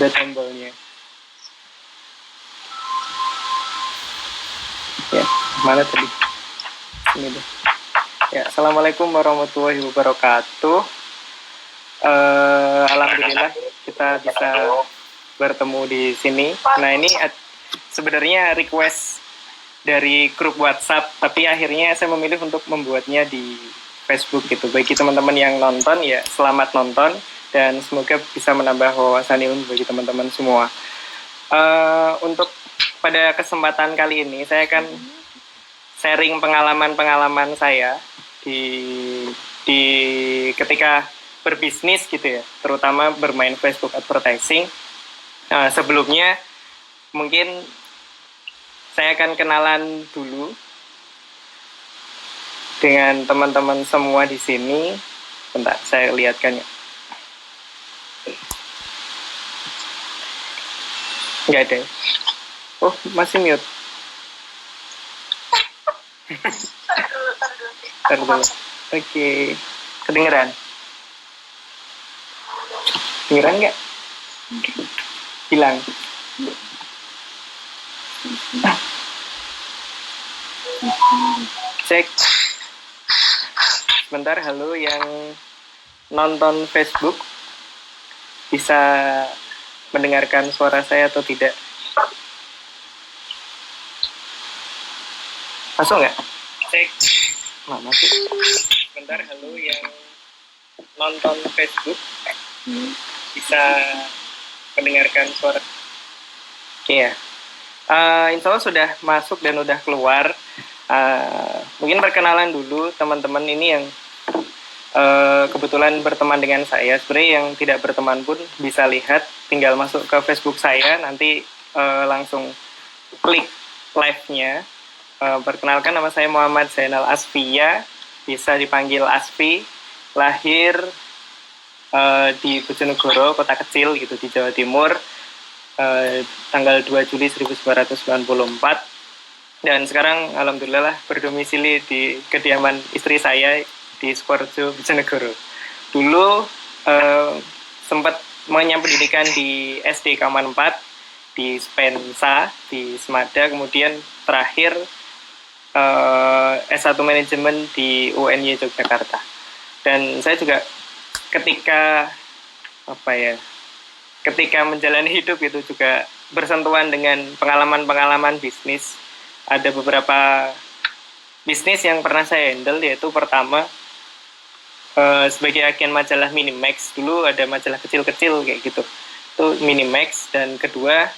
ada tombolnya. Ya, mana tadi? Ini deh. Ya, assalamualaikum warahmatullahi wabarakatuh. Alhamdulillah kita bisa bertemu di sini. Nah, ini sebenarnya request dari grup WhatsApp, tapi akhirnya saya memilih untuk membuatnya di Facebook gitu. Bagi teman-teman yang nonton, ya selamat nonton dan semoga bisa menambah wawasan ilmu bagi teman-teman semua. Untuk pada kesempatan kali ini saya akan sharing pengalaman saya di ketika berbisnis gitu ya, terutama bermain Facebook advertising. Sebelumnya mungkin saya akan kenalan dulu dengan teman-teman semua di sini. Bentar, saya lihatkan ya. Nggak ada. Oh, masih mute. Ntar dulu. Oke. Kedengeran? Kedengeran nggak? Hilang. Cek. Sebentar, halo yang nonton Facebook. Bisa mendengarkan suara saya atau tidak? Masuk nggak? Cek. Mana sih? Sebentar, halo yang nonton Facebook. Bisa mendengarkan suara. Oke ya. Insya Allah sudah masuk dan udah keluar. Mungkin perkenalan dulu teman-teman ini yang kebetulan berteman dengan saya. Sebenarnya yang tidak berteman pun bisa lihat, tinggal masuk ke Facebook saya, nanti langsung klik live-nya. Perkenalkan, nama saya Muhammad Zainal Asfiya, bisa dipanggil Asfi, lahir di Bojonegoro, kota kecil gitu di Jawa Timur, tanggal 2 Juli 1994. Dan sekarang alhamdulillah berdomisili di kediaman istri saya di Sukoharjo, Bojonegoro. Dulu sempat mengenyam pendidikan di SD Kaman 4 di Spensa di Semada, kemudian terakhir S1 manajemen di UNY Yogyakarta. Dan saya juga ketika menjalani hidup itu juga bersentuhan dengan pengalaman-pengalaman bisnis. Ada beberapa bisnis yang pernah saya handle, yaitu pertama sebagai agen majalah Minimax. Dulu ada majalah kecil-kecil kayak gitu, itu Minimax. Dan kedua,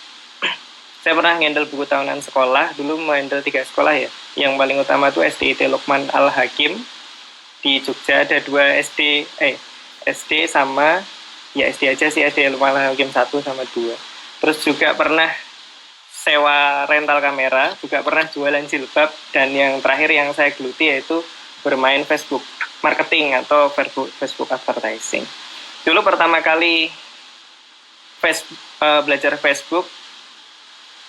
saya pernah handle buku tahunan sekolah. Dulu handle 3 sekolah ya. Yang paling utama itu SDIT Lukman Al-Hakim di Jogja. Ada 2 SD sama, ya SD aja sih, SD Lukman Al-Hakim 1 sama 2. Terus juga pernah sewa rental kamera, juga pernah jualan jilbab, dan yang terakhir yang saya geluti yaitu bermain Facebook marketing atau Facebook advertising. Dulu pertama kali belajar Facebook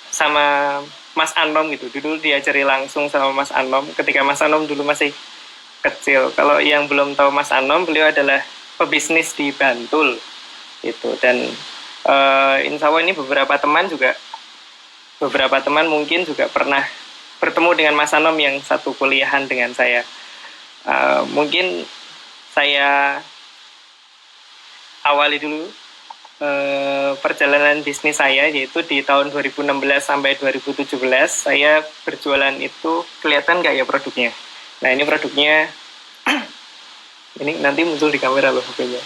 sama Mas Anom gitu. Dulu diajari langsung sama Mas Anom ketika Mas Anom dulu masih kecil. Kalau yang belum tahu Mas Anom, beliau adalah pebisnis di Bantul gitu. Dan insya Allah ini beberapa teman mungkin juga pernah bertemu dengan Mas Anom yang satu kuliahan dengan saya. Mungkin saya awali dulu perjalanan bisnis saya, yaitu di tahun 2016 sampai 2017 saya berjualan itu. Kelihatan nggak ya produknya? Nah, ini produknya. Ini nanti muncul di kamera loh HP-nya.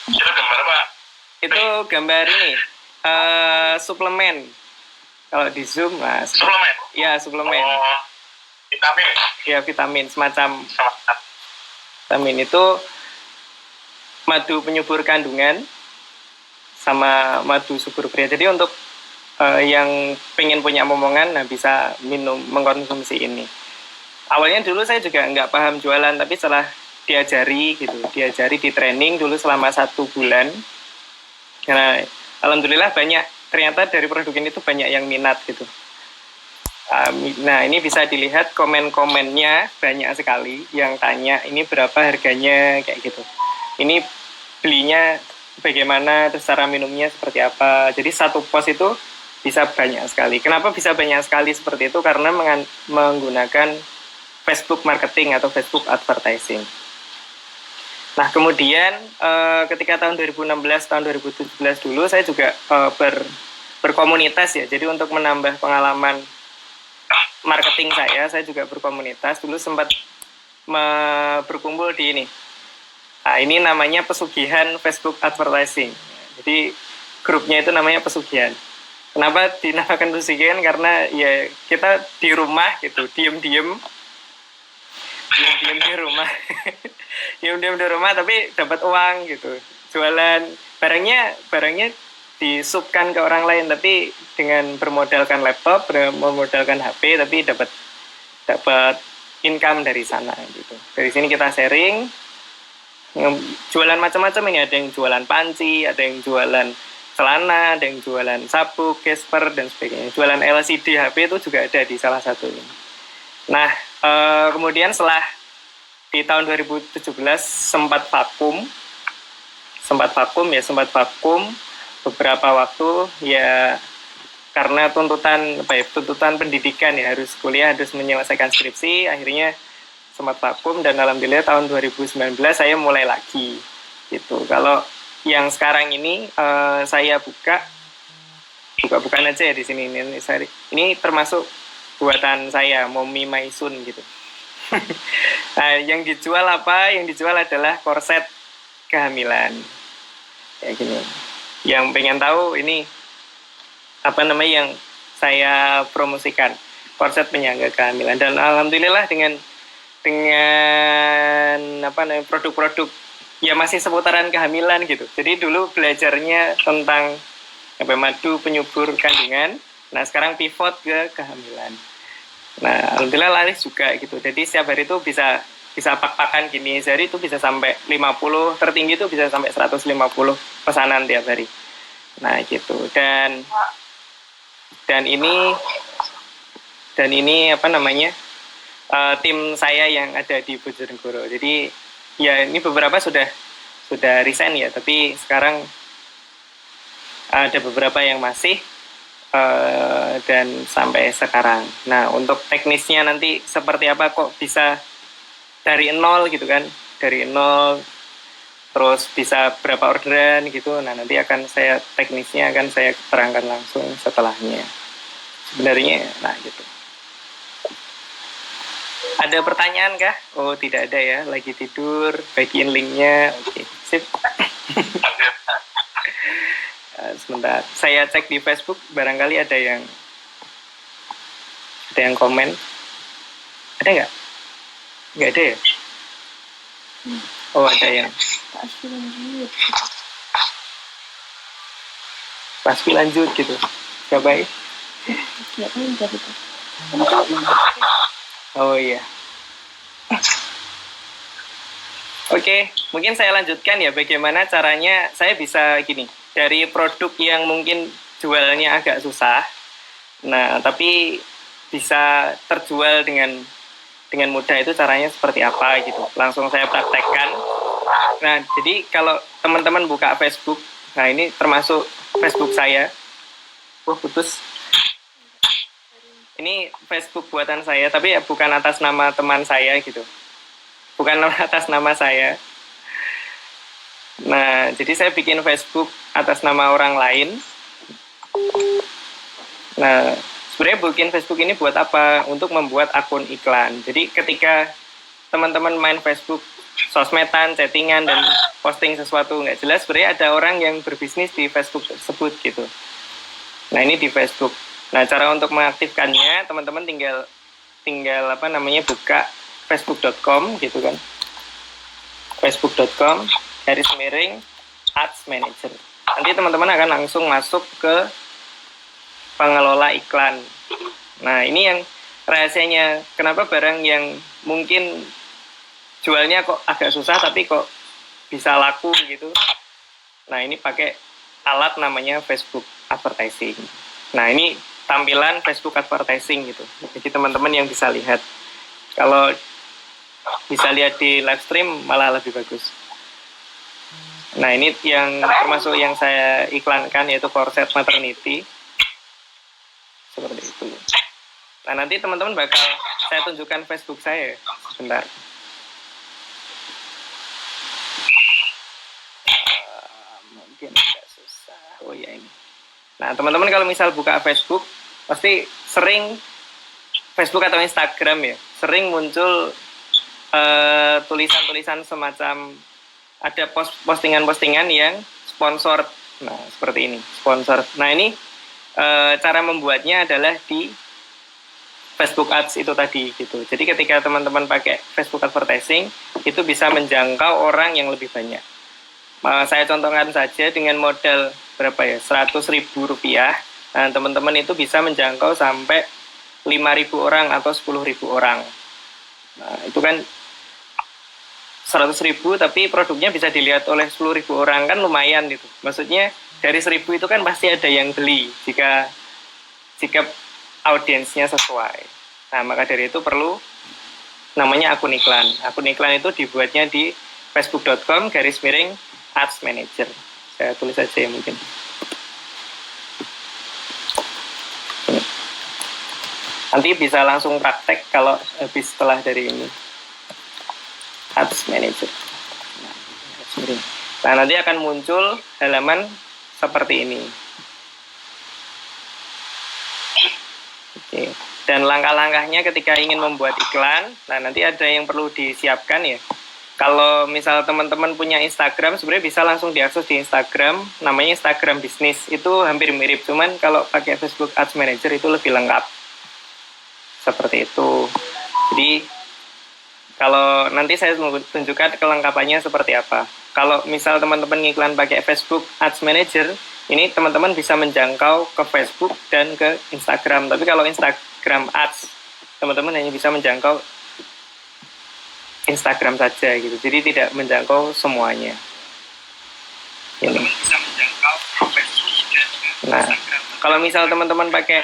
Itu gambar apa? Itu gambar ini. Suplemen. Kalau di zoom, nah, Suplemen? Ya, suplemen. Oh, vitamin? Ya, vitamin, semacam vitamin. Itu madu penyubur kandungan sama madu subur pria. Jadi untuk yang pengen punya momongan, nah bisa mengkonsumsi ini. Awalnya dulu saya juga nggak paham jualan, tapi setelah diajari di training dulu selama 1 bulan. Nah, alhamdulillah ternyata dari produk ini tuh banyak yang minat gitu. Nah, ini bisa dilihat komen-komennya banyak sekali yang tanya ini berapa harganya kayak gitu. Ini belinya bagaimana, terus cara minumnya seperti apa. Jadi satu post itu bisa banyak sekali. Kenapa bisa banyak sekali seperti itu? Karena menggunakan Facebook marketing atau Facebook advertising. Nah, kemudian ketika tahun 2016, tahun 2017 dulu saya juga berkomunitas ya. Jadi untuk menambah pengalaman marketing saya juga berkomunitas. Dulu sempat berkumpul di ini. Nah, ini namanya Pesugihan Facebook Advertising. Jadi grupnya itu namanya Pesugihan. Kenapa dinamakan Pesugihan? Karena ya kita di rumah gitu, diem-diem di rumah. Diem-diem di rumah tapi dapat uang gitu. Jualan barangnya disubkan ke orang lain tapi dengan bermodalkan laptop, bermodalkan HP tapi dapat income dari sana gitu. Dari sini kita sharing jualan macam-macam ini, ada yang jualan panci, ada yang jualan celana, ada yang jualan sabuk, Casper dan sebagainya. Jualan LCD HP itu juga ada di salah satu ini. Nah, kemudian setelah di tahun 2017 sempat vakum beberapa waktu ya karena tuntutan pendidikan ya, harus kuliah, harus menyelesaikan skripsi, akhirnya sempat vakum dan alhamdulillah tahun 2019 saya mulai lagi gitu. Kalau yang sekarang ini saya bukan aja ya di sini, ini termasuk buatan saya, Momi Maisun gitu. Nah, yang dijual apa? Yang dijual adalah korset kehamilan. Kayak gini. Yang pengen tahu ini apa namanya yang saya promosikan, korset penyangga kehamilan. Dan alhamdulillah dengan apa namanya produk-produk ya masih seputaran kehamilan gitu. Jadi dulu belajarnya tentang madu penyubur kandungan. Nah, sekarang pivot ke kehamilan. Nah, alhamdulillah laris juga gitu. Jadi setiap hari itu bisa pak-pakan gini. Sehari itu bisa sampai 50, tertinggi itu bisa sampai 150 pesanan tiap hari. Nah, gitu. Dan ini apa namanya? Tim saya yang ada di Bojonegoro. Jadi ya ini beberapa sudah resign ya, tapi sekarang ada beberapa yang masih dan sampai sekarang. Nah, untuk teknisnya nanti seperti apa, kok bisa dari nol gitu kan, dari nol terus bisa berapa orderan gitu. Nah, nanti teknisnya akan saya terangkan langsung setelahnya. Sebenarnya, nah gitu. Ada pertanyaan kah? Oh, tidak ada ya, lagi tidur, bagiin linknya. Oke, sip. Sebentar, saya cek di Facebook, barangkali ada yang komen. Ada nggak? Nggak ada ya? Oh, ada yang pasti lanjut gitu. Gak baik? Oh iya. Oke, mungkin saya lanjutkan ya bagaimana caranya saya bisa gini. Dari produk yang mungkin jualnya agak susah, nah tapi bisa terjual dengan mudah, itu caranya seperti apa gitu. Langsung saya praktekkan. Nah, jadi kalau teman-teman buka Facebook, nah ini termasuk Facebook saya. Putus. Ini Facebook buatan saya, tapi ya bukan atas nama teman saya gitu. Bukan atas nama saya. Nah, jadi saya bikin Facebook atas nama orang lain. Nah, sebenarnya bikin Facebook ini buat apa? Untuk membuat akun iklan. Jadi ketika teman-teman main Facebook, sosmedan, chattingan, dan posting sesuatu nggak jelas, sebenarnya ada orang yang berbisnis di Facebook tersebut gitu. Nah, ini di Facebook. Nah, cara untuk mengaktifkannya, teman-teman tinggal apa namanya, buka facebook.com gitu kan. facebook.com/ads manager. Nanti teman-teman akan langsung masuk ke pengelola iklan. Nah, ini yang rahasianya. Kenapa barang yang mungkin jualnya kok agak susah tapi kok bisa laku gitu. Nah, ini pakai alat namanya Facebook advertising. Nah, ini tampilan Facebook advertising gitu. Jadi teman-teman yang bisa lihat. Kalau bisa lihat di live stream malah lebih bagus. Nah, ini yang termasuk yang saya iklankan, yaitu Corset Maternity. Seperti itu. Nah, nanti teman-teman bakal saya tunjukkan Facebook saya. Sebentar. Mungkin agak susah. Oh ya, ini. Nah, teman-teman kalau misal buka Facebook, pasti sering Facebook atau Instagram ya, sering muncul tulisan-tulisan semacam ada postingan-postingan yang sponsor. Nah, seperti ini, sponsor. Nah, ini cara membuatnya adalah di Facebook Ads itu tadi gitu. Jadi ketika teman-teman pakai Facebook Advertising, itu bisa menjangkau orang yang lebih banyak. Saya contohkan saja dengan modal berapa ya, Rp100.000. Nah, teman-teman itu bisa menjangkau sampai 5.000 orang atau 10.000 orang. Nah, itu kan 100.000 tapi produknya bisa dilihat oleh 10.000 orang, kan lumayan gitu. Maksudnya dari 1.000 itu kan pasti ada yang beli jika audiensnya sesuai. Nah, maka dari itu perlu namanya akun iklan. Akun iklan itu dibuatnya di facebook.com/ads manager. Saya tulis saja ya mungkin. Nanti bisa langsung praktek kalau habis setelah dari ini. Ads manager. Nah, nanti akan muncul halaman seperti ini. Oke. Dan langkah-langkahnya ketika ingin membuat iklan, nah nanti ada yang perlu disiapkan ya. Kalau misal teman-teman punya Instagram, sebenarnya bisa langsung diakses di Instagram, namanya Instagram Business. Itu hampir mirip, cuman kalau pakai Facebook Ads Manager itu lebih lengkap. Seperti itu. Jadi kalau nanti saya tunjukkan kelengkapannya seperti apa. Kalau misal teman-teman ngiklan pakai Facebook Ads Manager, ini teman-teman bisa menjangkau ke Facebook dan ke Instagram. Tapi kalau Instagram Ads, teman-teman hanya bisa menjangkau Instagram saja gitu. Jadi tidak menjangkau semuanya. Ini. Bisa menjangkau Facebook dan Instagram. Nah, kalau misal teman-teman pakai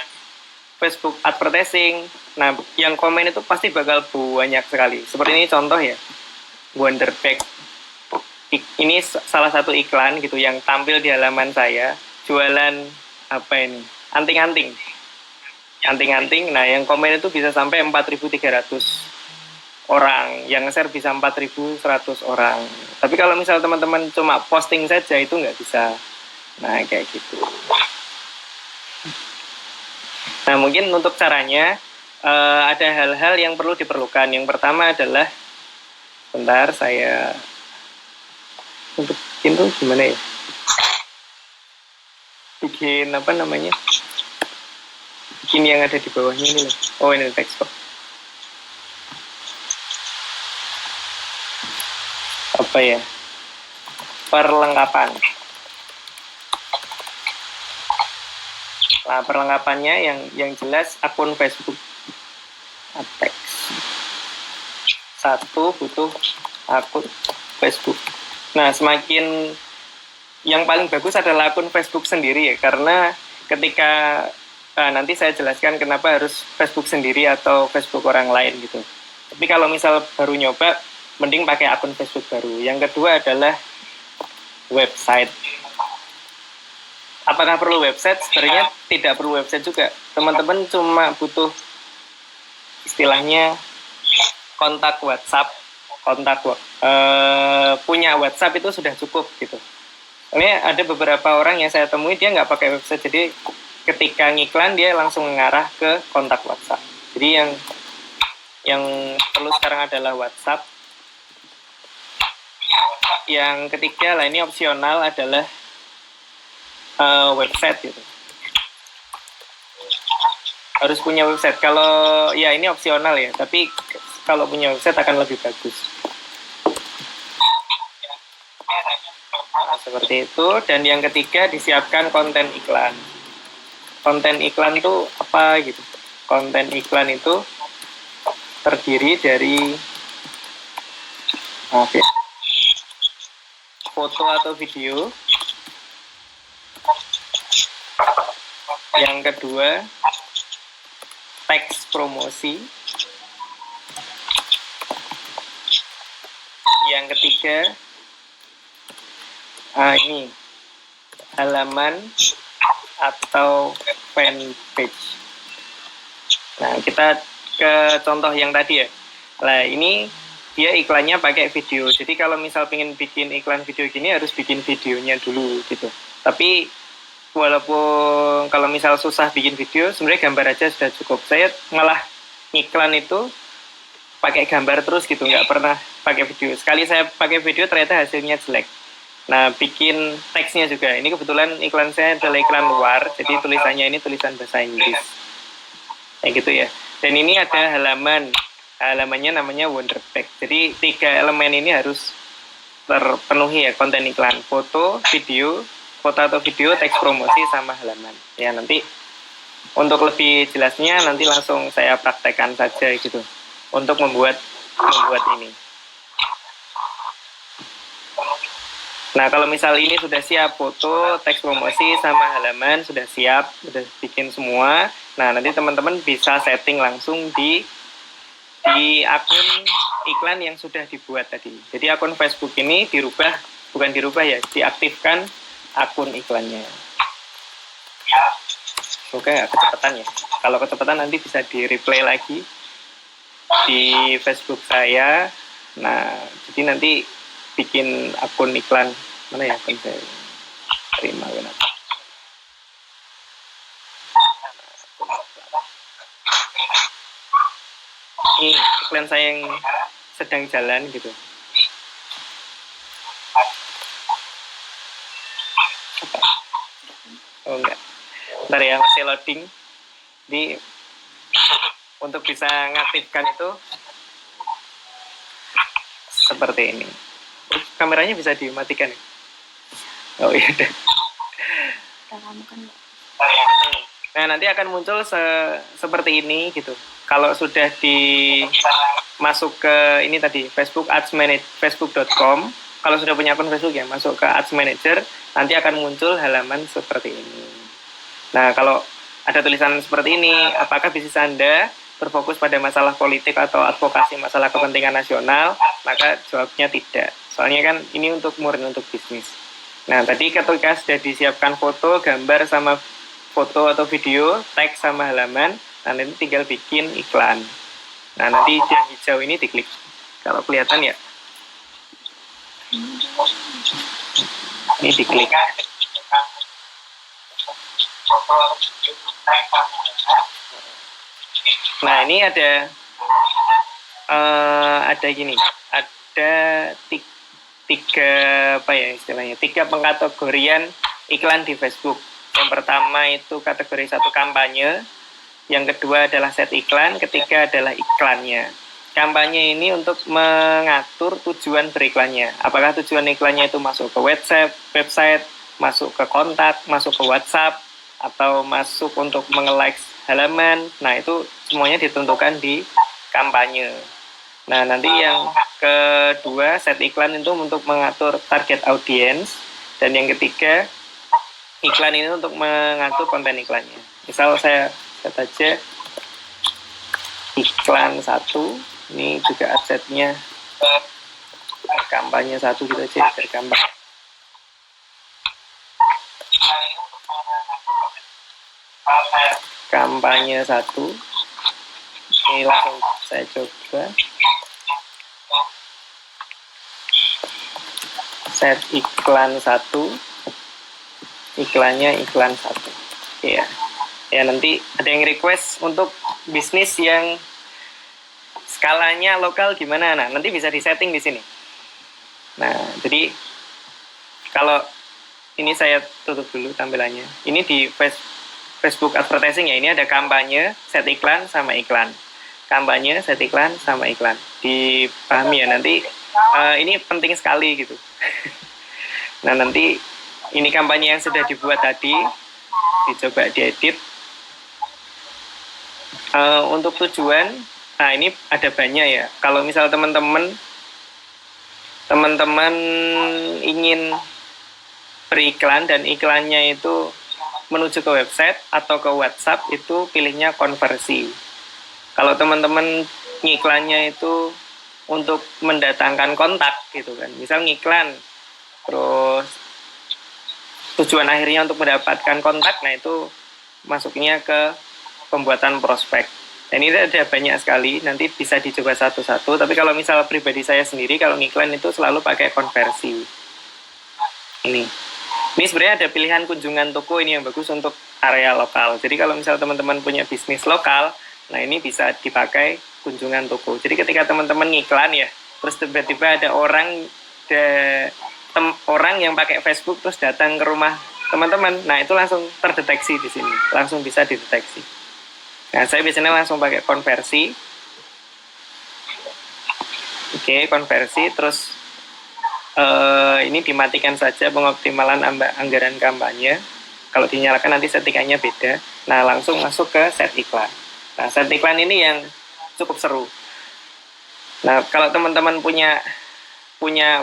Facebook Advertising, nah yang komen itu pasti bakal banyak sekali. Seperti ini contoh ya, Wonderbag. Ini salah satu iklan gitu yang tampil di halaman saya, jualan apa ini? Anting-anting. Nah yang komen itu bisa sampai 4.300 orang, yang share bisa 4.100 orang. Tapi kalau misal teman-teman cuma posting saja itu nggak bisa. Nah kayak gitu. Nah mungkin untuk caranya ada hal-hal yang perlu diperlukan. Yang pertama adalah, bentar saya untuk bikin tuh gimana ya? Bikin apa namanya? Bikin yang ada di bawahnya ini loh. Oh ini teks kok. Apa ya? Perlengkapan. Nah, perlengkapannya yang jelas akun Facebook. Teks. Satu, butuh akun Facebook. Nah, semakin yang paling bagus adalah akun Facebook sendiri ya, karena ketika nanti saya jelaskan kenapa harus Facebook sendiri atau Facebook orang lain gitu. Tapi kalau misal baru nyoba, mending pakai akun Facebook baru. Yang kedua adalah website. Apakah perlu website? Sebenarnya tidak perlu website juga. Teman-teman cuma butuh istilahnya kontak WhatsApp, punya WhatsApp itu sudah cukup gitu. Ini ada beberapa orang yang saya temui dia nggak pakai website, jadi ketika ngiklan dia langsung mengarah ke kontak WhatsApp. Jadi yang perlu sekarang adalah WhatsApp. Yang ketiga lah, ini opsional, adalah website gitu. Harus punya website. Kalau ya ini opsional ya, tapi kalau punya website akan lebih bagus. Seperti itu. Dan yang ketiga, disiapkan konten iklan. Konten iklan itu apa gitu? Konten iklan itu terdiri dari foto atau video. Yang kedua, teks promosi. Yang ketiga, Ini halaman atau fanpage. Nah, kita ke contoh yang tadi ya. Nah, ini dia iklannya pakai video. Jadi kalau misal pengen bikin iklan video gini harus bikin videonya dulu gitu. Tapi walaupun kalau misal susah bikin video, sebenarnya gambar aja sudah cukup. Saya malah iklan itu pakai gambar terus gitu, nggak pernah pakai video. Sekali saya pakai video ternyata hasilnya jelek. Nah, bikin teksnya juga. Ini kebetulan iklan saya adalah iklan luar, jadi tulisannya ini tulisan bahasa Inggris. Kayak gitu ya. Dan ini ada halaman. Halamannya namanya Wonderback. Jadi 3 elemen ini harus terpenuhi ya, konten iklan. Foto atau video, teks promosi, sama halaman. Ya, nanti untuk lebih jelasnya nanti langsung saya praktekkan saja gitu. Untuk membuat ini. Nah, kalau misal ini sudah siap, foto, teks promosi, sama halaman sudah siap, sudah bikin semua. Nah, nanti teman-teman bisa setting langsung di akun iklan yang sudah dibuat tadi. Jadi akun Facebook ini bukan dirubah ya, diaktifkan akun iklannya. Oke, kecepatan ya. Kalau kecepatan nanti bisa di-replay lagi di Facebook saya. Nah, jadi nanti bikin akun iklan mana ya, akun saya terima benar. Ini iklan saya yang sedang jalan gitu. Oh enggak, bentar ya, masih loading. Jadi untuk bisa ngaktifkan itu seperti ini. Kameranya bisa dimatikan ya? Oh iya deh. Nah, nanti akan muncul seperti ini gitu. Kalau sudah masuk ke ini tadi, Facebook Ads Manager, facebook.com. Kalau sudah punya akun Facebook ya, masuk ke Ads Manager, nanti akan muncul halaman seperti ini. Nah, kalau ada tulisan seperti ini, apakah bisnis Anda berfokus pada masalah politik atau advokasi masalah kepentingan nasional? Maka jawabnya tidak. Soalnya kan ini murni untuk bisnis. Nah, tadi ketika sudah disiapkan foto, gambar sama foto atau video, teks sama halaman, nah nanti tinggal bikin iklan. Nah, nanti yang hijau ini diklik. Kalau kelihatan ya. Ini diklik. Nah, ini ada gini. Ada tiga apa ya istilahnya? 3 pengkategorian iklan di Facebook. Yang pertama itu kategori 1 kampanye, yang kedua adalah set iklan, ketiga adalah iklannya. Kampanye ini untuk mengatur tujuan beriklannya. Apakah tujuan iklannya itu masuk ke website, masuk ke kontak, masuk ke WhatsApp, atau masuk untuk nge-like halaman. Nah, itu semuanya ditentukan di kampanye. Nah, nanti yang kedua, set iklan itu untuk mengatur target audience. Dan yang ketiga, iklan ini untuk mengatur konten iklannya. Misal saya set aja iklan 1, ini juga asetnya kampanye 1 gitu aja, bergambar. Kampanye 1, ini langsung saya coba. Set iklan 1, iklannya iklan 1. Ya. Ya, nanti ada yang request untuk bisnis yang skalanya lokal gimana. Nah, nanti bisa disetting di sini. Nah, jadi kalau ini saya tutup dulu tampilannya. Ini di Facebook advertising ya. Ini ada kampanye, set iklan sama iklan. Kampanye, set iklan sama iklan. Dipahami ya, nanti ini penting sekali gitu. Nah, nanti ini kampanye yang sudah dibuat tadi, dicoba diedit. Untuk tujuan, nah ini ada banyak ya. Kalau misal teman-teman ingin beriklan dan iklannya itu menuju ke website atau ke WhatsApp, itu pilihnya konversi. Kalau teman-teman ngiklannya itu untuk mendatangkan kontak gitu kan, misal ngiklan terus tujuan akhirnya untuk mendapatkan kontak, nah itu masuknya ke pembuatan prospek. Dan ini ada banyak sekali, nanti bisa dicoba satu-satu. Tapi kalau misal pribadi saya sendiri, kalau ngiklan itu selalu pakai konversi. Ini sebenarnya ada pilihan kunjungan toko ini yang bagus untuk area lokal. Jadi kalau misal teman-teman punya bisnis lokal, nah ini bisa dipakai kunjungan toko. Jadi ketika teman-teman ngiklan ya, terus tiba-tiba ada orang yang pakai Facebook terus datang ke rumah teman-teman, nah itu langsung terdeteksi di sini, langsung bisa dideteksi. Nah saya biasanya langsung pakai konversi. Oke, konversi, terus ini dimatikan saja pengoptimalan anggaran kampanye. Kalau dinyalakan nanti settingannya beda. Nah langsung masuk ke set iklan. Nah set iklan ini yang cukup seru. Nah kalau teman-teman punya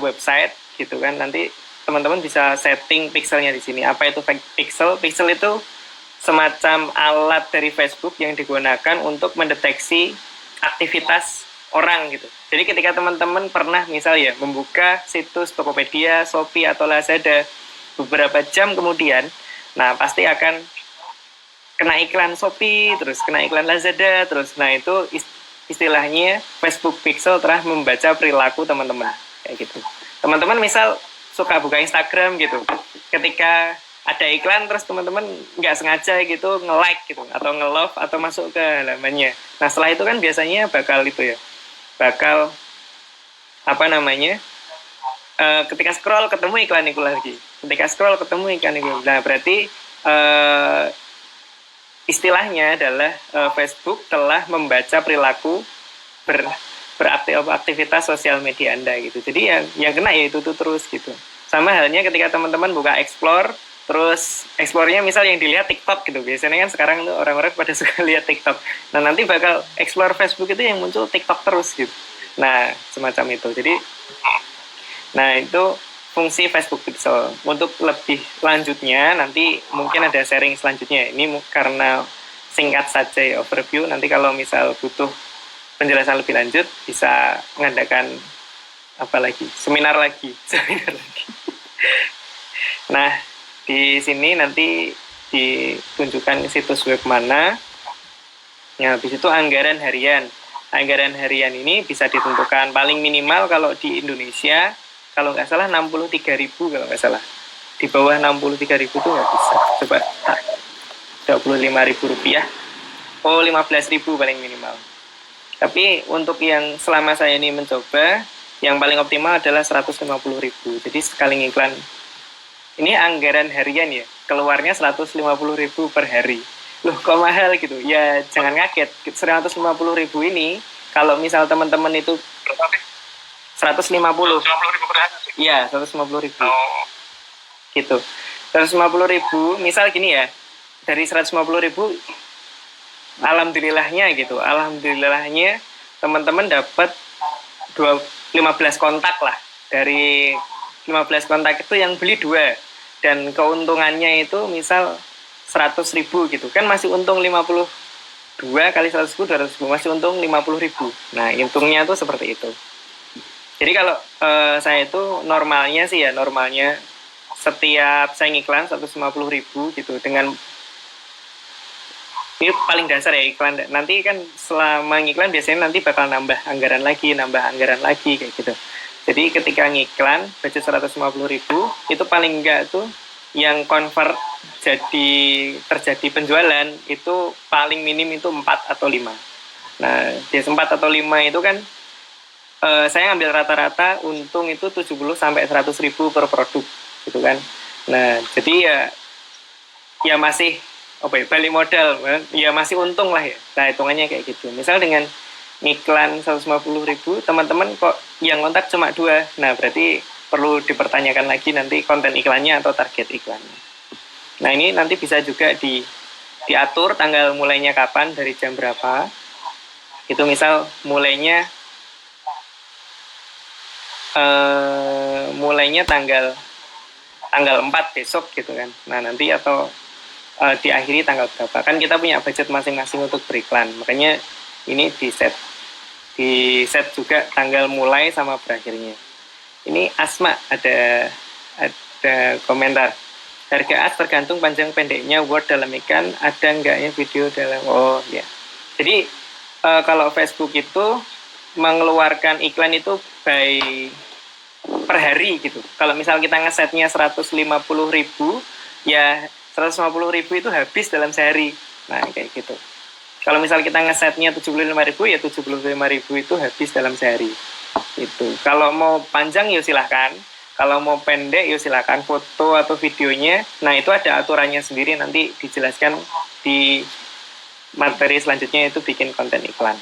website gitu kan, nanti teman-teman bisa setting pixelnya di sini. Apa itu pixel? Pixel itu semacam alat dari Facebook yang digunakan untuk mendeteksi aktivitas orang gitu. Jadi ketika teman-teman pernah misal ya membuka situs Tokopedia, Shopee atau Lazada beberapa jam kemudian, nah pasti akan kena iklan Shopee, terus kena iklan Lazada, terus nah itu istilahnya Facebook Pixel telah membaca perilaku teman-teman kayak gitu. Teman-teman misal suka buka Instagram gitu, ketika ada iklan terus teman-teman nggak sengaja gitu nge-like gitu atau nge-love atau masuk ke halamannya. Nah setelah itu kan biasanya bakal ketika scroll ketemu iklan itu lagi, ketika scroll ketemu iklan itu. Nah berarti istilahnya adalah Facebook telah membaca perilaku beraktivitas sosial media Anda gitu. Jadi yang kena ya itu tuh terus gitu. Sama halnya ketika teman-teman buka explore, terus explore-nya misal yang dilihat TikTok gitu. Biasanya kan sekarang tuh orang-orang pada suka lihat TikTok. Nah nanti bakal explore Facebook itu yang muncul TikTok terus gitu. Nah semacam itu. Jadi nah itu fungsi Facebook Pixel. Untuk lebih lanjutnya nanti mungkin ada sharing selanjutnya. Ini karena singkat saja ya overview. Nanti kalau misal butuh penjelasan lebih lanjut bisa mengadakan seminar lagi. Nah di sini nanti ditunjukkan situs web mana. Nah habis itu anggaran harian. Anggaran harian ini bisa ditentukan paling minimal kalau di Indonesia kalau nggak salah 63.000 kalau nggak salah. Di bawah 63.000 itu nggak bisa. Coba 25.000 rupiah. 15.000 paling minimal. Tapi untuk yang selama saya ini mencoba, yang paling optimal adalah 150.000. Jadi sekali ngiklan, ini anggaran harian ya, keluarnya 150.000 per hari. Loh kok mahal gitu? Ya jangan kaget, 150.000 ini, kalau misal teman-teman itu 150. 150.000 per hari. Iya, 150.000. Oh. Gitu. 150.000, misal gini ya, dari 150.000, alhamdulillahnya teman-teman dapat 15 kontak lah. Dari 15 kontak itu yang beli 2, dan keuntungannya itu misal 100.000 gitu kan, masih untung 52 kali 100.000 200.000, masih untung 50.000. Nah untungnya tuh seperti itu. Jadi kalau saya itu normalnya setiap saya ngiklan 150.000 gitu, dengan ini paling dasar ya iklan. Nanti kan selama ngiklan biasanya nanti bakal nambah anggaran lagi kayak gitu. Jadi ketika ngiklan budget 150.000 itu paling enggak tuh yang convert terjadi penjualan itu paling minim itu 4 atau 5. Nah di 4 atau 5 itu kan saya ngambil rata-rata untung itu 70 sampai 100.000 per produk gitu kan. Nah jadi ya masih balik modal ya masih untung lah ya. Nah hitungannya kayak gitu. Misal dengan ngiklan 150.000, teman-teman kok yang kontak cuma 2, nah berarti perlu dipertanyakan lagi nanti konten iklannya atau target iklannya. Nah ini nanti bisa juga diatur tanggal mulainya kapan, dari jam berapa. Itu misal mulainya tanggal 4 besok gitu kan. Nah nanti atau diakhiri tanggal berapa, kan kita punya budget masing-masing untuk beriklan, makanya ini di set juga tanggal mulai sama berakhirnya. Ini Asma ada komentar, Harga as tergantung panjang pendeknya Word dalam ikan, ada enggaknya video dalam, oh ya. Jadi kalau Facebook itu mengeluarkan iklan itu by per hari gitu. Kalau misal kita ngesetnya 150.000, ya 150.000 itu habis dalam sehari. Nah, kayak gitu. Kalau misal kita ngesetnya 75.000, ya 75.000 itu habis dalam sehari. Itu. Kalau mau panjang ya silahkan. Kalau mau pendek ya silahkan, foto atau videonya. Nah, itu ada aturannya sendiri, nanti dijelaskan di materi selanjutnya, itu bikin konten iklan.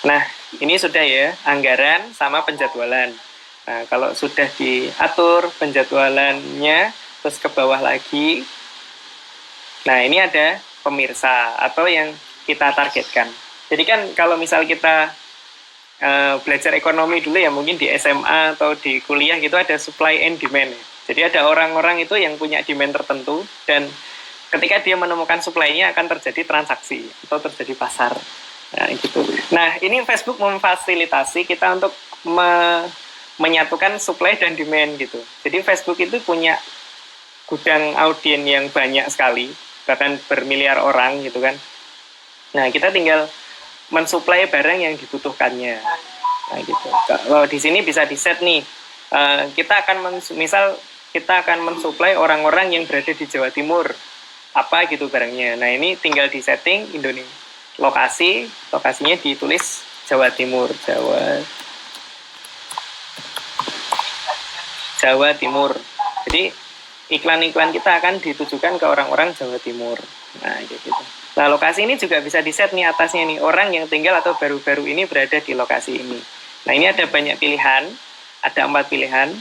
Nah, ini sudah ya, anggaran sama penjadwalan. Nah, kalau sudah diatur penjadwalannya, terus ke bawah lagi. Nah, ini ada pemirsa atau yang kita targetkan. Jadi kan kalau misal kita belajar ekonomi dulu ya, mungkin di SMA atau di kuliah gitu ada supply and demand. Jadi ada orang-orang itu yang punya demand tertentu, dan ketika dia menemukan supply-nya akan terjadi transaksi atau terjadi pasar. Nah, gitu. Nah, ini Facebook memfasilitasi kita untuk menyatukan supply dan demand gitu. Jadi Facebook itu punya gudang audiens yang banyak sekali, bahkan bermiliar orang gitu kan. Nah, kita tinggal mensuplai barang yang dibutuhkannya. Nah, gitu. Kalau di sini bisa di-set nih. Kita akan misal kita akan mensuplai orang-orang yang berada di Jawa Timur. Apa gitu barangnya. Nah, ini tinggal di-setting Indonesia. Lokasinya ditulis Jawa Timur, Jawa Timur. Jadi iklan-iklan kita akan ditujukan ke orang-orang Jawa Timur. Nah, gitu. Nah, lokasi ini juga bisa di-set nih atasnya nih, orang yang tinggal atau baru-baru ini berada di lokasi ini. Nah, ini ada banyak pilihan, ada 4 pilihan.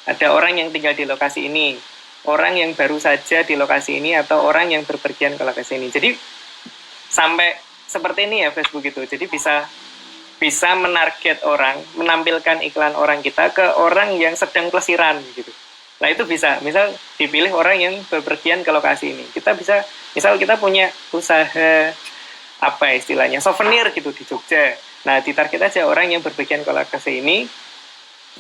Ada orang yang tinggal di lokasi ini, orang yang baru saja di lokasi ini, atau orang yang berpergian ke lokasi ini. Jadi sampai seperti ini ya Facebook itu. Jadi bisa menarget orang, menampilkan iklan orang kita ke orang yang sedang pelesiran gitu. Nah, itu bisa, misal dipilih orang yang berpergian ke lokasi ini. Kita bisa, misal kita punya usaha apa istilahnya, souvenir gitu di Jogja. Nah, ditarget aja orang yang berpergian ke lokasi ini.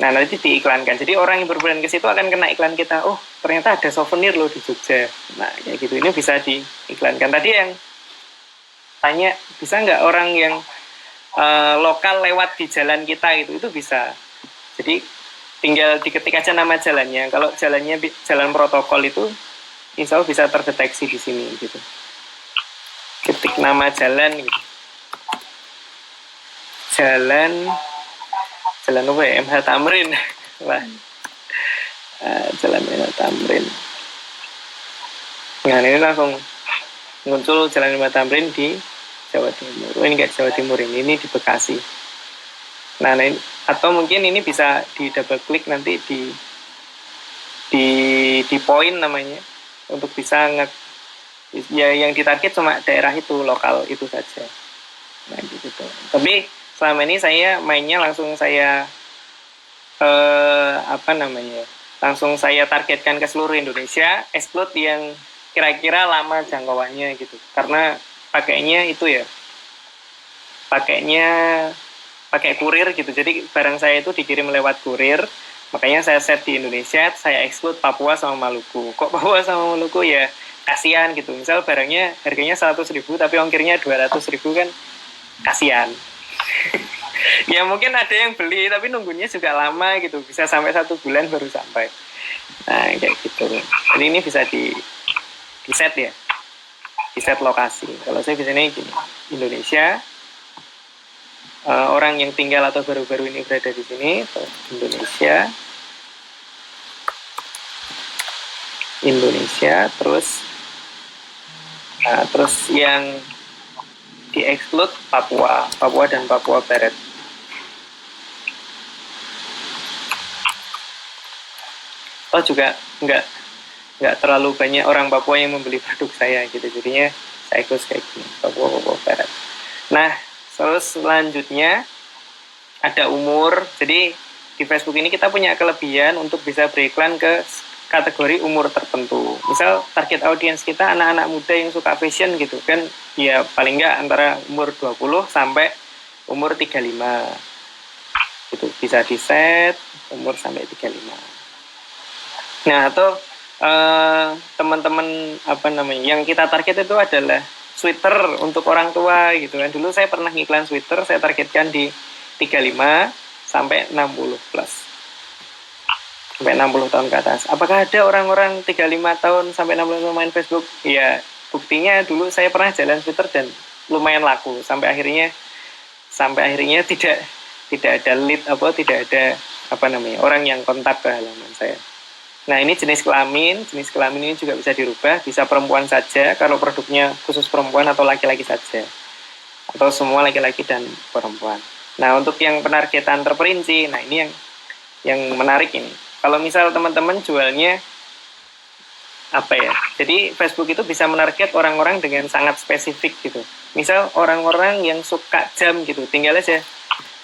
Nah, nanti diiklankan. Jadi orang yang berpergian ke situ akan kena iklan kita. Oh, ternyata ada souvenir loh di Jogja. Nah, kayak gitu. Ini bisa diiklankan. Tadi yang tanya, bisa nggak orang yang lokal lewat di jalan kita gitu, itu bisa. Jadi tinggal diketik aja nama jalannya. Kalau jalannya jalan protokol itu, insya Allah bisa terdeteksi di sini gitu. Ketik nama jalan gitu. Jalan apa ya? MH Tamrin. Wah. Jalan MH Tamrin. Nah, ini langsung muncul Jalan MH Tamrin di Jawa Timur. Oh, ini nggak Jawa Timur, ini di Bekasi. Nah, ini, atau mungkin ini bisa di double klik nanti di point namanya, untuk bisa ya yang ditarget cuma daerah itu, lokal itu saja. Nah, gitu. Tapi selama ini saya mainnya langsung saya langsung saya targetkan ke seluruh Indonesia, exclude yang kira-kira lama jangkauannya gitu. Karena pakainya pakai kurir gitu. Jadi barang saya itu dikirim lewat kurir. Makanya saya set di Indonesia, saya exclude Papua sama Maluku. Kok Papua sama Maluku ya? Kasihan gitu. Misal barangnya harganya 100.000 tapi ongkirnya 200.000 kan kasihan. Ya mungkin ada yang beli tapi nunggunya juga lama gitu. Bisa sampai 1 bulan baru sampai. Nah, kayak gitu. Jadi ini bisa di set ya. Di set lokasi. Kalau saya biasanya gini, Indonesia, orang yang tinggal atau baru-baru ini berada di sini, Indonesia, terus yang di exclude Papua dan Papua Barat. Oh, juga nggak terlalu banyak orang Papua yang membeli produk saya gitu, jadinya saya ikut kayak gini, Papua Barat. Nah, terus selanjutnya ada umur. Jadi di Facebook ini kita punya kelebihan untuk bisa beriklan ke kategori umur tertentu. Misal target audiens kita anak-anak muda yang suka fashion gitu kan, ya paling nggak antara umur 20 sampai umur 35. Itu bisa di set umur sampai 35. Nah, atau teman-teman apa namanya yang kita target itu adalah sweater untuk orang tua gitu kan. Dulu saya pernah ngiklan sweater, saya targetkan di 35 sampai 60 plus. Sampai 60 tahun ke atas. Apakah ada orang-orang 35 tahun sampai 60 tahun main Facebook? Ya, buktinya dulu saya pernah jalan sweater dan lumayan laku sampai akhirnya tidak ada lead tidak ada apa namanya orang yang kontak ke halaman saya. Nah, ini jenis kelamin ini juga bisa dirubah, bisa perempuan saja kalau produknya khusus perempuan atau laki-laki saja. Atau semua laki-laki dan perempuan. Nah, untuk yang penargetan terperinci, nah ini yang menarik ini. Kalau misal teman-teman jualnya apa ya? Jadi Facebook itu bisa menarget orang-orang dengan sangat spesifik gitu. Misal orang-orang yang suka jam gitu, tinggal aja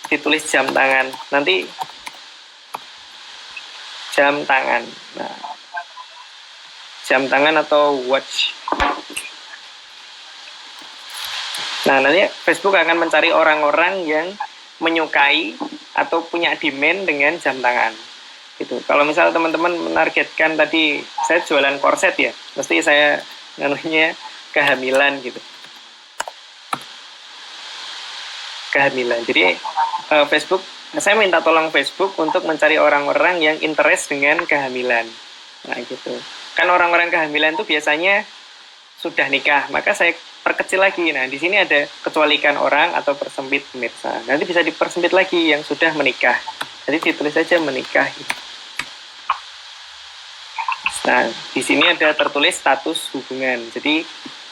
ditulis jam tangan. Nanti jam tangan. Nah, jam tangan atau watch. Nah, nanti Facebook akan mencari orang-orang yang menyukai atau punya demand dengan jam tangan. Gitu. Kalau misal teman-teman menargetkan tadi saya jualan korset ya, mesti saya namanya kehamilan gitu. Kehamilan. Jadi Facebook, saya minta tolong Facebook untuk mencari orang-orang yang interest dengan kehamilan. Nah gitu. Kan orang-orang kehamilan itu biasanya sudah nikah, maka saya perkecil lagi. Nah di sini ada kecualikan orang atau persempit pemirsa. Nanti bisa dipersempit lagi yang sudah menikah. Jadi ditulis saja menikah. Nah di sini ada tertulis status hubungan. Jadi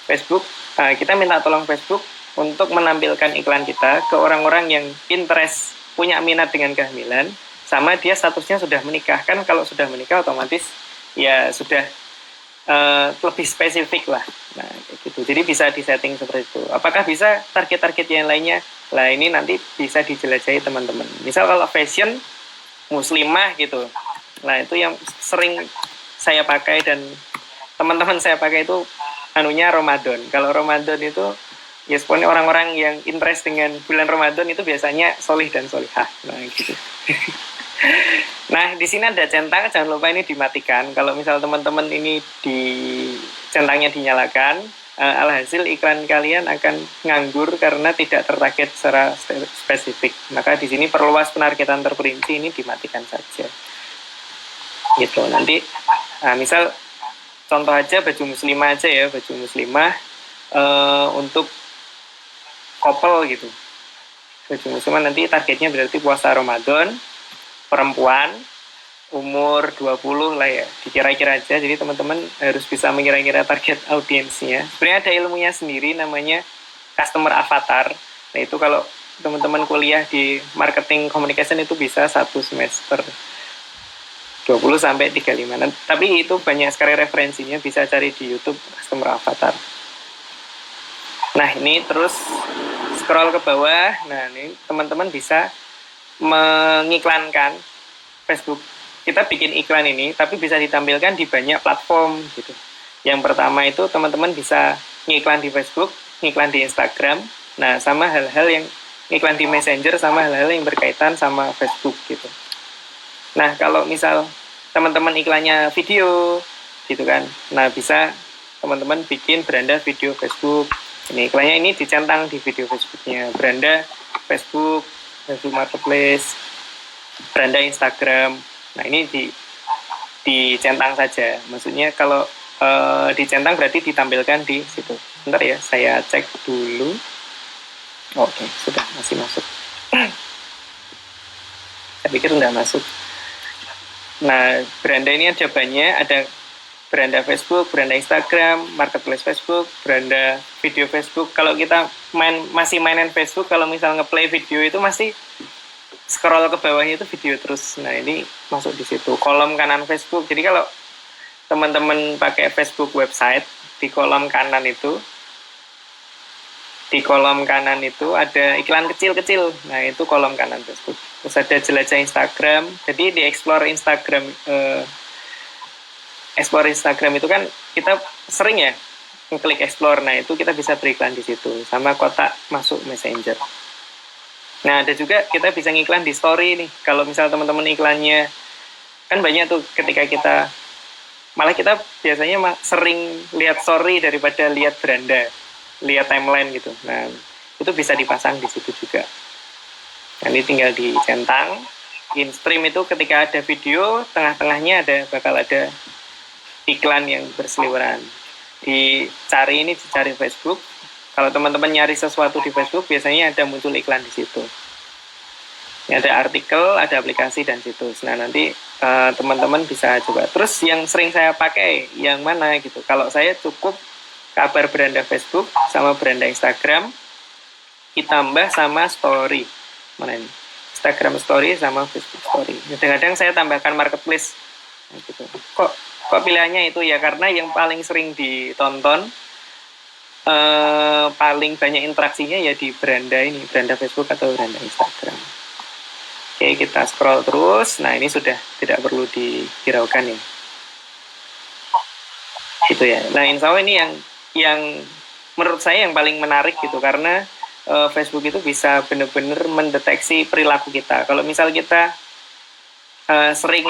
Facebook, kita minta tolong Facebook untuk menampilkan iklan kita ke orang-orang yang interest, punya minat dengan kehamilan, sama dia statusnya sudah menikah. Kan kalau sudah menikah otomatis ya sudah lebih spesifik lah. Nah, gitu. Jadi bisa disetting seperti itu. Apakah bisa target-target yang lainnya? Nah, ini nanti bisa dijelajahi teman-teman. Misal kalau fashion, muslimah gitu. Nah, itu yang sering saya pakai dan teman-teman saya pakai itu anunya Ramadan. Kalau Ramadan itu ya sebenarnya orang-orang yang interest dengan bulan Ramadan itu biasanya solih dan solihah. Nah gitu. Nah di sini ada centang, jangan lupa ini dimatikan. Kalau misal teman-teman ini di centangnya dinyalakan, alhasil iklan kalian akan nganggur karena tidak tertarget secara spesifik. Maka di sini perluas penargetan terperinci ini dimatikan saja. Gitu. Nanti, misal contoh aja baju muslimah aja ya, baju muslimah untuk couple gitu. Baju muslimah nanti targetnya berarti puasa Ramadan, perempuan, umur 20 lah ya, dikira-kira aja. Jadi teman-teman harus bisa mengira-kira target audiensnya. Sebenarnya ada ilmunya sendiri namanya customer avatar. Nah itu kalau teman-teman kuliah di marketing communication itu bisa 1 semester 20 sampai 35. Nah, tapi itu banyak sekali referensinya, bisa cari di YouTube customer avatar. Nah ini terus scroll ke bawah. Nah ini teman-teman bisa mengiklankan Facebook. Kita bikin iklan ini tapi bisa ditampilkan di banyak platform gitu. Yang pertama itu teman-teman bisa ngiklan di Facebook, ngiklan di Instagram. Nah sama hal-hal yang ngiklan di Messenger, sama hal-hal yang berkaitan sama Facebook gitu. Nah kalau misal teman-teman iklannya video gitu kan, nah bisa teman-teman bikin beranda video Facebook. Ini iklannya ini dicentang di video Facebooknya, beranda Facebook, Facebook Marketplace, beranda Instagram. Nah ini dicentang saja. Maksudnya kalau dicentang berarti ditampilkan di situ. Bentar ya, saya cek dulu. Oke, sudah masih masuk. Saya pikir sudah masuk. Nah, beranda ini ada banyak, ada beranda Facebook, beranda Instagram, marketplace Facebook, beranda video Facebook. Kalau kita masih mainin Facebook, kalau misal ngeplay video itu masih scroll ke bawahnya itu video terus. Nah ini masuk di situ, kolom kanan Facebook. Jadi kalau teman-teman pakai Facebook website, di kolom kanan itu ada iklan kecil-kecil. Nah itu kolom kanan Facebook. Terus ada jelajah Instagram. Jadi di explore Instagram itu kan kita sering ya ngeklik explore. Nah itu kita bisa beriklan di situ sama kotak masuk Messenger. Nah ada juga kita bisa ngiklan di story nih. Kalau misal teman-teman iklannya kan banyak tuh, ketika kita Malah kita biasanya sering lihat story daripada lihat beranda, lihat timeline gitu. Nah, itu bisa dipasang di situ juga. Nanti tinggal dicentang. In-stream itu ketika ada video, tengah-tengahnya bakal ada iklan yang berseliweran. Dicari Facebook. Kalau teman-teman nyari sesuatu di Facebook, biasanya ada muncul iklan di situ. Ada artikel, ada aplikasi dan situs. Nah, nanti teman-teman bisa coba. Terus yang sering saya pakai yang mana gitu. Kalau saya cukup kabar beranda Facebook sama beranda Instagram ditambah sama story. Mana ini? Instagram story sama Facebook story. Kadang-kadang saya tambahkan marketplace. Nah, gitu. Kok pilihannya itu ya karena yang paling sering ditonton paling banyak interaksinya ya di beranda ini, beranda Facebook atau beranda Instagram. Oke, kita scroll terus. Nah, ini sudah tidak perlu dihiraukan ya. Gitu ya. Nah, insya Allah ini yang menurut saya yang paling menarik gitu, karena Facebook itu bisa benar-benar mendeteksi perilaku kita. Kalau misal kita sering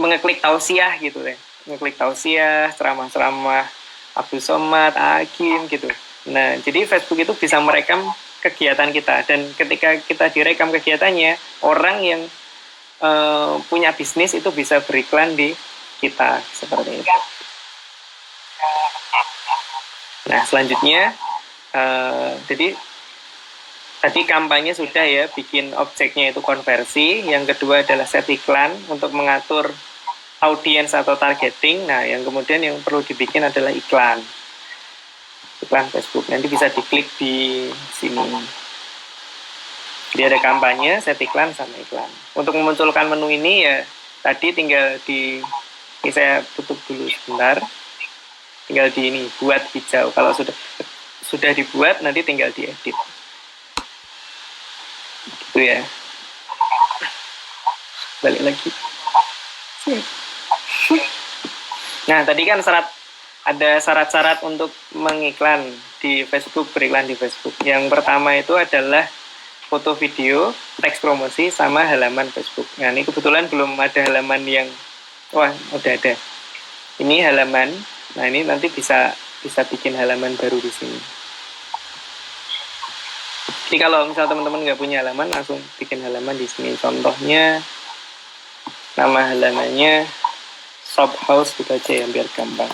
mengeklik tausiah gitu ya, mengeklik tausiah, ceramah-ceramah Abdul Somad, Hakim gitu. Nah, jadi Facebook itu bisa merekam kegiatan kita, dan ketika kita direkam kegiatannya, orang yang punya bisnis itu bisa beriklan di kita seperti itu. Nah, selanjutnya jadi tadi kampanye sudah ya, bikin objeknya itu konversi. Yang kedua adalah set iklan untuk mengatur audiens atau targeting. Nah, yang kemudian yang perlu dibikin adalah iklan Facebook. Nanti bisa diklik di sini. Jadi ada kampanye, set iklan, sama iklan. Untuk memunculkan menu ini ya tadi tinggal ini saya tutup dulu sebentar. Tinggal di ini, buat hijau. Kalau sudah dibuat, nanti tinggal diedit. Gitu ya. Balik lagi. Nah, tadi kan ada syarat-syarat untuk mengiklan di Facebook, beriklan di Facebook. Yang pertama itu adalah foto, video, teks promosi, sama halaman Facebook. Nah, ini kebetulan belum ada halaman yang, wah, udah ada. Ini halaman. Nah, ini nanti bisa bikin halaman baru di sini. Jadi kalau misal teman-teman nggak punya halaman, langsung bikin halaman di sini. Contohnya, nama halamannya Shophouse gitu aja ya, biar gampang.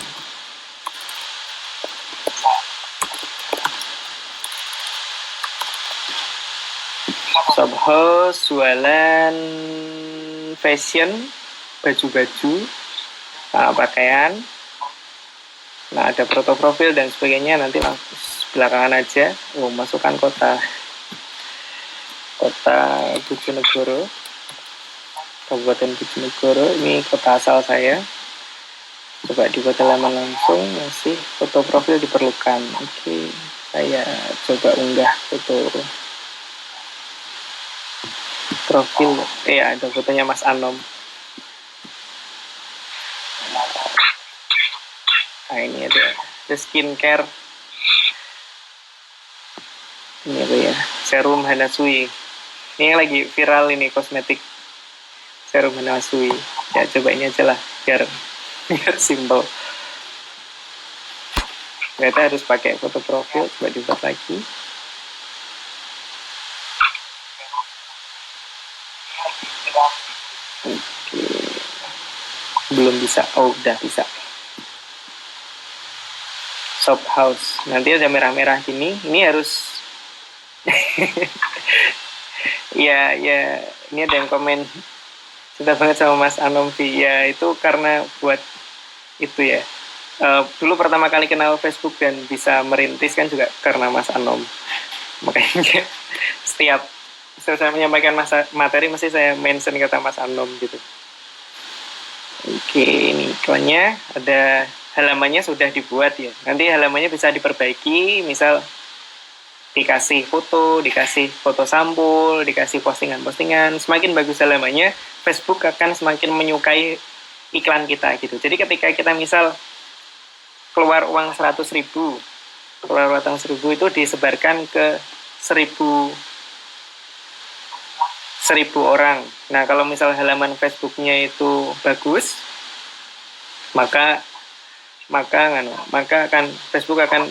Shophouse jualan fashion, baju-baju, pakaian. Nah, ada foto profil dan sebagainya, nanti langsung belakangan aja. Masukkan kota Bojonegoro, Kabupaten Bojonegoro. Ini kota asal saya. Coba dibuat halaman langsung, masih foto profil diperlukan. Oke, saya coba unggah foto profil. Ada fotonya Mas Anom. Nah, ini ada skincare. Ini apa ya? Serum Hanasui. Ini yang lagi viral ini, kosmetik serum Hanasui. Ya, coba ini aja lah, biar simple. Kita harus pakai foto profil. Coba dibuat lagi. Oke. Belum bisa. Oh, udah bisa. Shophouse. Nanti ada merah-merah gini. Ini harus ya, ini ada yang komen sudah banget sama Mas Anom. Ya, itu karena buat itu ya. Dulu pertama kali kenal Facebook dan bisa merintis kan juga karena Mas Anom. Makanya setiap saya menyampaikan materi mesti saya mention kata Mas Anom gitu. Oke, ini iklannya, ada halamannya sudah dibuat ya. Nanti halamannya bisa diperbaiki, misal dikasih foto sampul, dikasih postingan-postingan. Semakin bagus halamannya, Facebook akan semakin menyukai iklan kita gitu. Jadi ketika kita misal keluar uang 100.000 itu disebarkan ke 1.000 orang. Nah, kalau misal halaman Facebooknya itu bagus, maka akan Facebook akan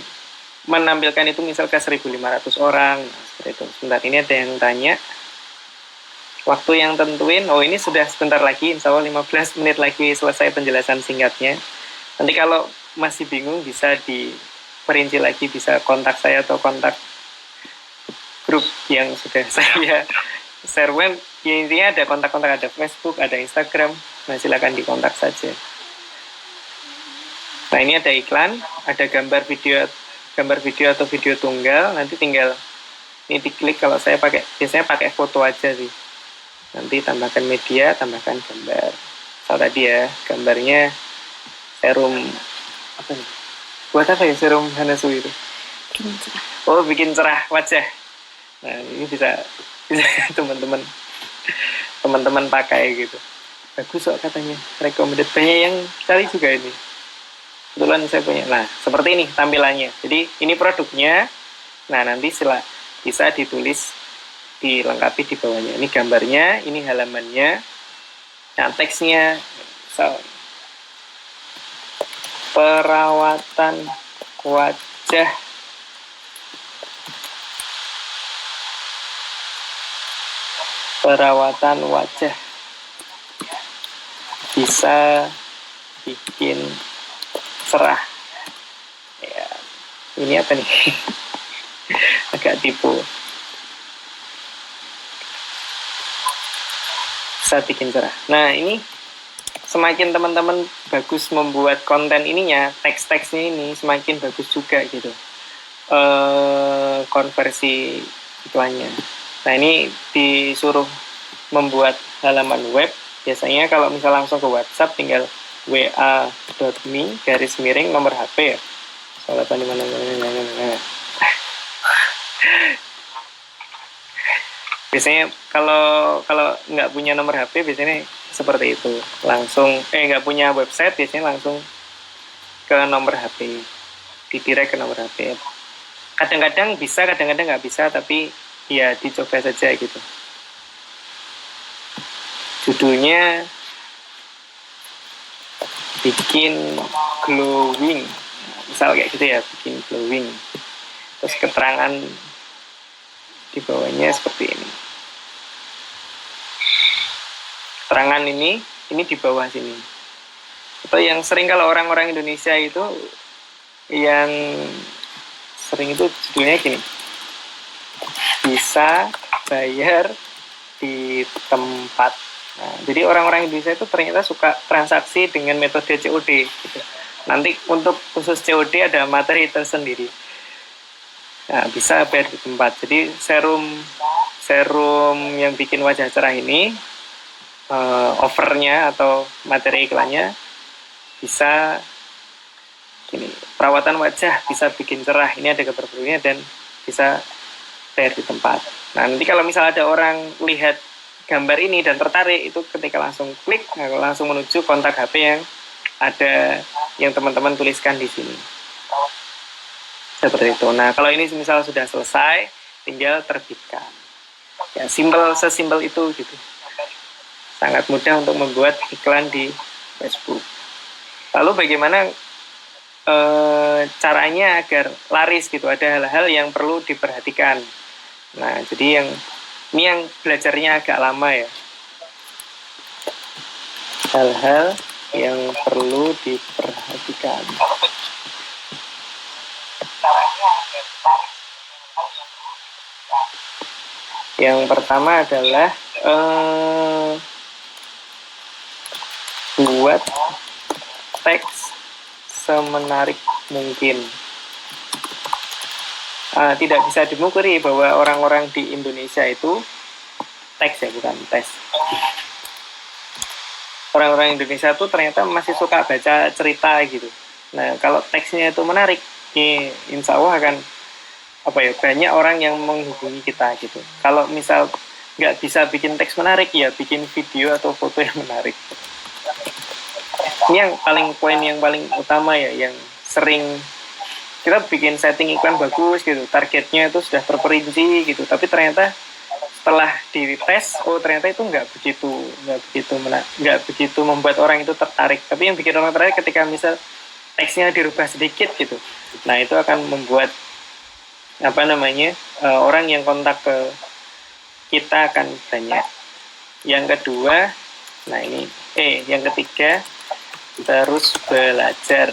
menampilkan itu misal ke 1.500 orang. Nah, seperti itu. Sebentar, ini ada yang tanya waktu yang tentuin. Oh, ini sudah sebentar lagi, insya Allah 15 menit lagi selesai penjelasan singkatnya. Nanti kalau masih bingung bisa diperinci lagi, bisa kontak saya atau kontak grup yang sudah saya share. Ya, intinya ada kontak-kontak, ada Facebook, ada Instagram. Nah, silakan dikontak saja. Nah, ini ada iklan, ada gambar video atau video tunggal. Nanti tinggal ini diklik. Kalau saya biasanya pakai foto aja sih. Nanti tambahkan media, tambahkan gambar. Tadi ya, gambarnya serum apa nih? Buat apa ya serum Hanasui itu? Oh, bikin cerah wajah. Nah, ini bisa teman-teman pakai gitu. Bagus kok katanya, recommended, banyak yang cari juga ini. Kebetulan saya punya. Nah, seperti ini tampilannya. Jadi ini produknya. Nah, nanti bisa ditulis, dilengkapi di bawahnya. Ini gambarnya, ini halamannya. Nah, teksnya perawatan wajah bisa bikin cerah. Ya, ini apa nih? Agak tipu. Bisa bikin cerah. Nah, ini semakin teman-teman bagus membuat konten ininya, teks-teksnya ini semakin bagus juga gitu. Konversi iklannya. Nah, ini disuruh membuat halaman web. Biasanya kalau misal langsung ke WhatsApp tinggal wa.me/ nomor HP ya. Soalnya apa mana. Biasanya kalau nggak punya nomor HP biasanya seperti itu. Langsung nggak punya website biasanya langsung ke nomor HP. Didirect ke nomor HP. Kadang-kadang bisa, kadang-kadang nggak bisa, tapi ya dicoba saja gitu. Judulnya bikin glowing, misal kayak gitu ya, bikin glowing. Terus keterangan di bawahnya seperti ini. Keterangan ini di bawah sini. Atau yang sering kalau orang-orang Indonesia itu yang sering itu judulnya gini, bisa bayar di tempat. Nah, jadi orang-orang Indonesia itu ternyata suka transaksi dengan metode COD gitu. Nanti untuk khusus COD ada materi tersendiri. Nah, bisa bayar di tempat. Jadi serum yang bikin wajah cerah ini, offernya atau materi iklannya bisa gini, perawatan wajah bisa bikin cerah. Ini ada gambar produnya dan bisa bayar di tempat. Nah, nanti kalau misalnya ada orang lihat gambar ini dan tertarik, itu ketika langsung klik, langsung menuju kontak HP yang ada yang teman-teman tuliskan di sini. Seperti itu. Nah, kalau ini misal sudah selesai, tinggal terbitkan. Ya, sesimpel itu gitu. Sangat mudah untuk membuat iklan di Facebook. Lalu bagaimana caranya agar laris gitu? Ada hal-hal yang perlu diperhatikan. Nah, jadi ini yang belajarnya agak lama ya. Hal-hal yang perlu diperhatikan. Yang pertama adalah buat teks semenarik mungkin. Tidak bisa dimungkiri bahwa orang-orang di Indonesia itu teks ya, bukan tes. Orang-orang Indonesia itu ternyata masih suka baca cerita gitu. Nah, kalau teksnya itu menarik, insya Allah akan banyak orang yang menghubungi kita gitu. Kalau misal nggak bisa bikin teks menarik, ya bikin video atau foto yang menarik. Ini yang poin yang paling utama ya, yang sering kita bikin setting iklan bagus gitu, targetnya itu sudah terperinci gitu, tapi ternyata setelah dites, oh ternyata itu nggak begitu membuat orang itu tertarik. Tapi yang bikin orang tertarik ketika misal teksnya dirubah sedikit gitu. Nah itu akan membuat orang yang kontak ke kita akan banyak. Yang kedua, yang ketiga, terus belajar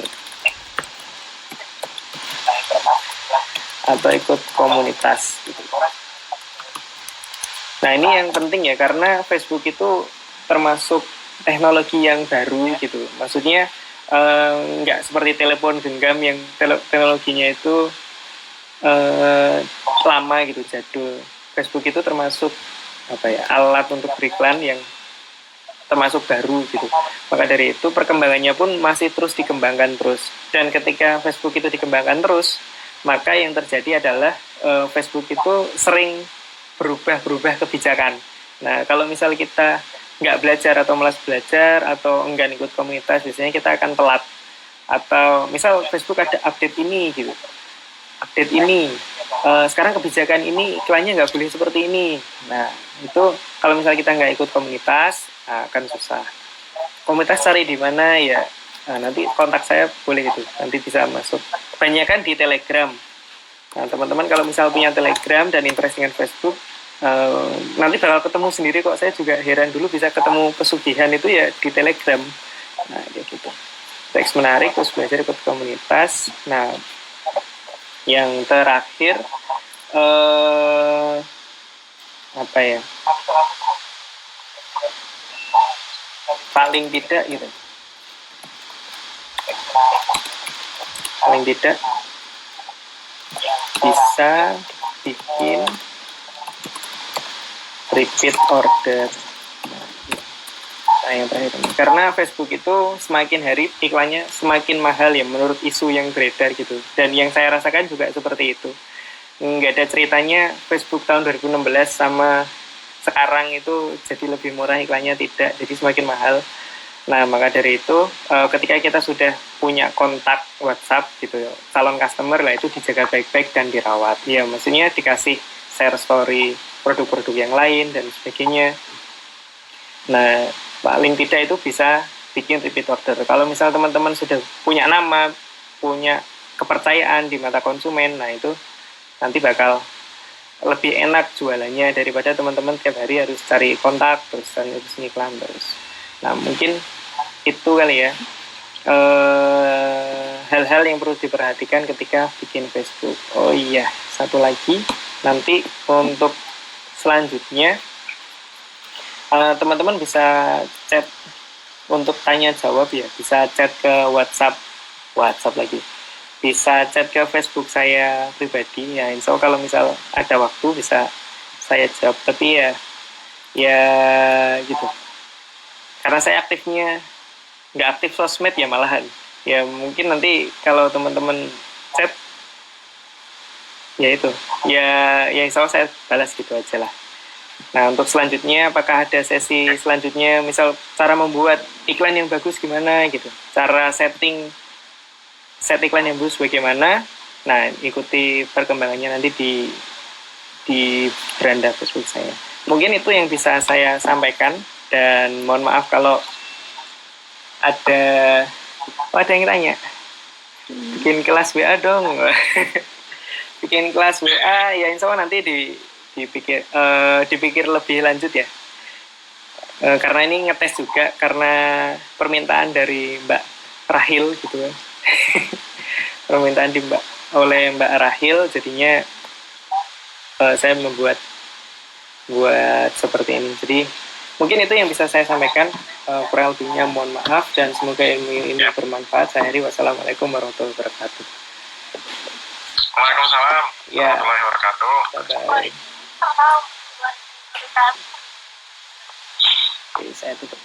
atau ikut komunitas gitu. Nah ini yang penting ya, karena Facebook itu termasuk teknologi yang baru gitu. Maksudnya nggak seperti telepon genggam yang teknologinya itu lama gitu, jadul. Facebook itu termasuk alat untuk beriklan yang termasuk baru gitu. Maka dari itu perkembangannya pun masih terus dikembangkan terus. Dan ketika Facebook itu dikembangkan terus, maka yang terjadi adalah Facebook itu sering berubah kebijakan. Nah, kalau misal kita nggak belajar atau malas belajar atau enggak ikut komunitas, biasanya kita akan telat. Atau misal Facebook ada update ini gitu. Update ini, sekarang kebijakan ini iklannya nggak boleh seperti ini. Nah, itu kalau misal kita nggak ikut komunitas, akan susah. Komunitas cari di mana ya? Nanti kontak saya boleh itu, nanti bisa masuk. Kebanyakan di Telegram. Nah, teman-teman kalau misal punya Telegram dan interest dengan Facebook, nanti bakal ketemu sendiri kok. Saya juga heran dulu bisa ketemu pesugihan itu ya di Telegram. Nah, kayak gitu. Teks menarik, terus belajar ikut komunitas. Nah, yang terakhir, paling tidak gitu. Paling tidak bisa bikin repeat order. Nah, yang terakhir ini. Karena Facebook itu semakin hari iklannya semakin mahal ya menurut isu yang beredar gitu. Dan yang saya rasakan juga seperti itu. Nggak ada ceritanya Facebook tahun 2016 sama sekarang itu jadi lebih murah iklannya, tidak. Jadi semakin mahal. Nah, maka dari itu ketika kita sudah punya kontak WhatsApp gitu, calon customer lah, itu dijaga baik-baik dan dirawat. Ya, maksudnya dikasih share story produk-produk yang lain dan sebagainya. Nah, paling tidak itu bisa bikin repeat order. Kalau misal teman-teman sudah punya nama, punya kepercayaan di mata konsumen, nah itu nanti bakal lebih enak jualannya daripada teman-teman tiap hari harus cari kontak terus iklan terus. Nah, mungkin itu kali ya hal-hal yang perlu diperhatikan ketika bikin Facebook. Oh iya, satu lagi, nanti untuk selanjutnya teman-teman bisa chat untuk tanya jawab ya, bisa chat ke WhatsApp lagi, bisa chat ke Facebook saya pribadi ya. Insya Allah kalau misal ada waktu bisa saya jawab, tapi ya gitu, karena saya aktifnya nggak aktif sosmed ya malahan. Ya mungkin nanti kalau teman-teman chat ya itu ya insya Allah saya balas gitu aja lah. Nah, untuk selanjutnya apakah ada sesi selanjutnya, misal cara membuat iklan yang bagus gimana gitu, cara set iklan yang bagus bagaimana. Nah, ikuti perkembangannya nanti di beranda Facebook saya. Mungkin itu yang bisa saya sampaikan, dan mohon maaf kalau ada yang tanya. Bikin kelas WA dong. Bikin kelas WA ya, insya Allah nanti dipikir lebih lanjut ya. Karena ini ngetes juga karena permintaan dari Mbak Rahil gitu kan. Permintaan oleh Mbak Rahil, jadinya saya membuat seperti ini. Jadi mungkin itu yang bisa saya sampaikan. Kurang lebihnya mohon maaf, dan semoga ilmu ini bermanfaat. Saya Heri, wassalamualaikum warahmatullahi wabarakatuh. Waalaikumsalam Ya. warahmatullahi wabarakatuh. Bye-bye. Oke, saya tutup.